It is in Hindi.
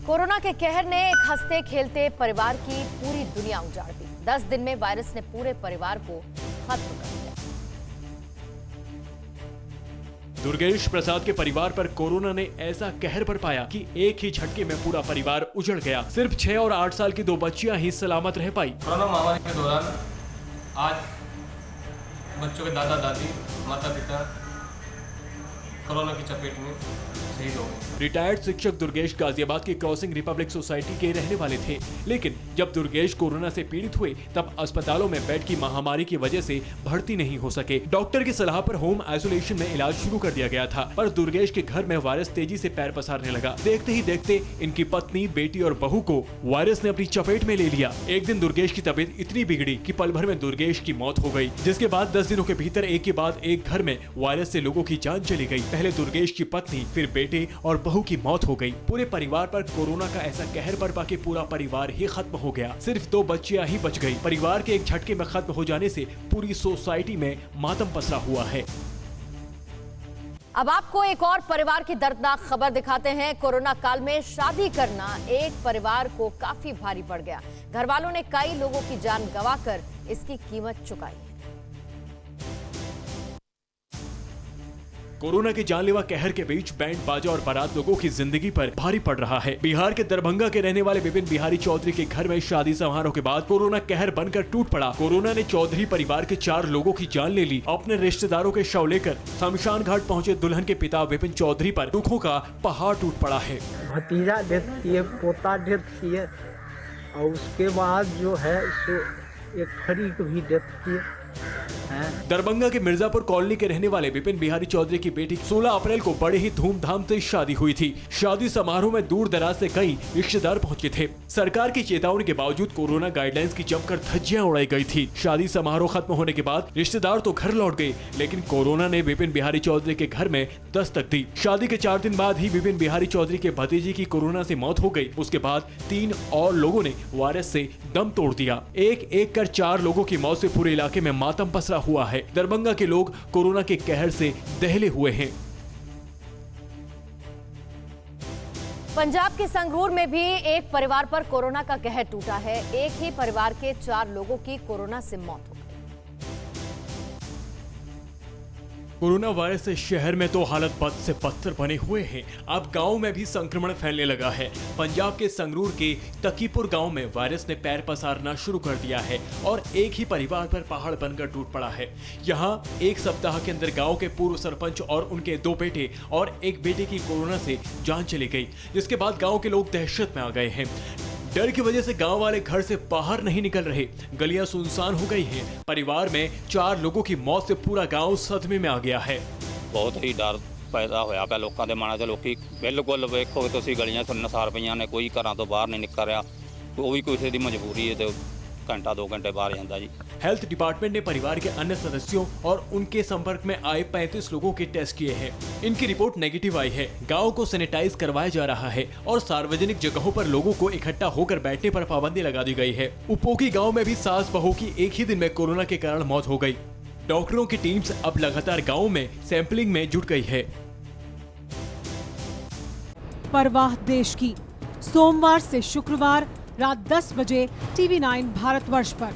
कोरोना के कहर ने एक हंसते खेलते परिवार की पूरी दुनिया उजाड़ दी। 10 दिन में वायरस ने पूरे परिवार को खत्म कर दिया। दुर्गेश प्रसाद के परिवार पर कोरोना ने ऐसा कहर बरपाया कि एक ही झटके में पूरा परिवार उजड़ गया। सिर्फ 6 और 8 साल की 2 बच्चियां ही सलामत रह पाई। कोरोना महामारी के दौरान आज बच्चों के दादा दादी माता पिता कोरोना की चपेट में शहीद हो गए। रिटायर्ड शिक्षक दुर्गेश गाजियाबाद की क्रॉसिंग रिपब्लिक सोसाइटी के रहने वाले थे, लेकिन जब दुर्गेश कोरोना से पीड़ित हुए तब अस्पतालों में बेड की महामारी की वजह से भर्ती नहीं हो सके। डॉक्टर की सलाह पर होम आइसोलेशन में इलाज शुरू कर दिया गया था, पर दुर्गेश के घर में वायरस तेजी से पैर पसारने लगा। देखते ही देखते इनकी पत्नी, बेटी और बहू को वायरस ने अपनी चपेट में ले लिया। एक दिन दुर्गेश की तबीयत इतनी बिगड़ी कि पल भर में दुर्गेश की मौत हो गई, जिसके बाद 10 दिनों के भीतर एक के बाद एक घर में वायरस से लोगों की जान चली गई। पहले दुर्गेश की पत्नी, फिर बेटे और बहू की मौत हो गई। पूरे परिवार पर कोरोना का ऐसा कहर बरपा के पूरा परिवार ही खत्म हो गया। सिर्फ 2 बच्चियां ही बच गई। परिवार के एक झटके में खत्म हो जाने से पूरी सोसाइटी में मातम पसरा हुआ है। अब आपको एक और परिवार की दर्दनाक खबर दिखाते हैं। कोरोना काल में शादी करना एक परिवार को काफी भारी पड़ गया। घर वालों ने कई लोगों की जान गंवाकर इसकी कीमत चुकाई। कोरोना के जानलेवा कहर के बीच बैंड बाजा और बारात लोगों की जिंदगी पर भारी पड़ रहा है। बिहार के दरभंगा के रहने वाले विपिन बिहारी चौधरी के घर में शादी समारोह के बाद कोरोना कहर बनकर टूट पड़ा। कोरोना ने चौधरी परिवार के 4 लोगों की जान ले ली। अपने रिश्तेदारों के शव लेकर शमशान घाट पहुंचे दुल्हन के पिता विपिन चौधरी पर दुखों का पहाड़ टूट पड़ा है। भतीजा डेथ किए, पोता डेथ किए और उसके बाद जो है सो एक फरीक भी डेथ किए। दरभंगा के मिर्जापुर कॉलोनी के रहने वाले विपिन बिहारी चौधरी की बेटी 16 अप्रैल को बड़े ही धूमधाम से शादी हुई थी। शादी समारोह में दूर दराज से कई रिश्तेदार पहुंचे थे। सरकार की चेतावनी के बावजूद कोरोना गाइडलाइंस की जमकर धज्जियां उड़ाई गई थी। शादी समारोह खत्म होने के बाद रिश्तेदार तो घर लौट गए, लेकिन कोरोना ने विपिन बिहारी चौधरी के घर में दस्तक दी। शादी के 4 दिन बाद ही विपिन बिहारी चौधरी के भतीजे की कोरोना से मौत हो गई। उसके बाद 3 और लोगों ने वायरस से दम तोड़ दिया। एक एक कर 4 लोगों की मौत से पूरे इलाके में मातम पसरा हुआ है। दरभंगा के लोग कोरोना के कहर से दहले हुए हैं। पंजाब के संगरूर में भी एक परिवार पर कोरोना का कहर टूटा है। एक ही परिवार के 4 लोगों की कोरोना से मौत हो गई। कोरोना वायरस से शहर में तो हालत बद से बदतर बने हुए हैं। अब गांव में भी संक्रमण फैलने लगा है। पंजाब के संगरूर के तकीपुर गांव में वायरस ने पैर पसारना शुरू कर दिया है और एक ही परिवार पर पहाड़ बनकर टूट पड़ा है। यहां एक सप्ताह के अंदर गांव के पूर्व सरपंच और उनके 2 बेटे और एक बेटे की कोरोना से जान चली गई, जिसके बाद गाँव के लोग दहशत में आ गए हैं। डर की वजह से गांव वाले घर से बाहर नहीं निकल रहे। गलियां सुनसान हो गई हैं। परिवार में 4 लोगों की मौत से पूरा गांव सदमे में आ गया है। बहुत ही डर पैदा होया पिया लोकां दे मनां 'ਚ। लोकी बिल्कुल वेखो तुसीं गलियां सुनसार पईयां ने, कोई घरां तो बाहर नहीं निकल रहा। ਉਹ ਵੀ ਕਿਸੇ ਦੀ मजबूरी है तो घंटा 2 घंटे बाहर जाता जी। हेल्थ डिपार्टमेंट ने परिवार के अन्य सदस्यों और उनके संपर्क में आए 35 लोगों के टेस्ट किए हैं। इनकी रिपोर्ट नेगेटिव आई है। गांव को सैनिटाइज करवाया जा रहा है और सार्वजनिक जगहों पर लोगों को इकट्ठा होकर बैठने पर पाबंदी लगा दी गई है। उपोगी गांव में भी सास बहू की एक ही दिन में कोरोना के कारण मौत हो गई। डॉक्टरों की टीम्स अब लगातार गाँव में सैंपलिंग में जुट गई है। परवाह देश की, सोमवार से शुक्रवार रात 10 बजे TV9 भारतवर्ष पर।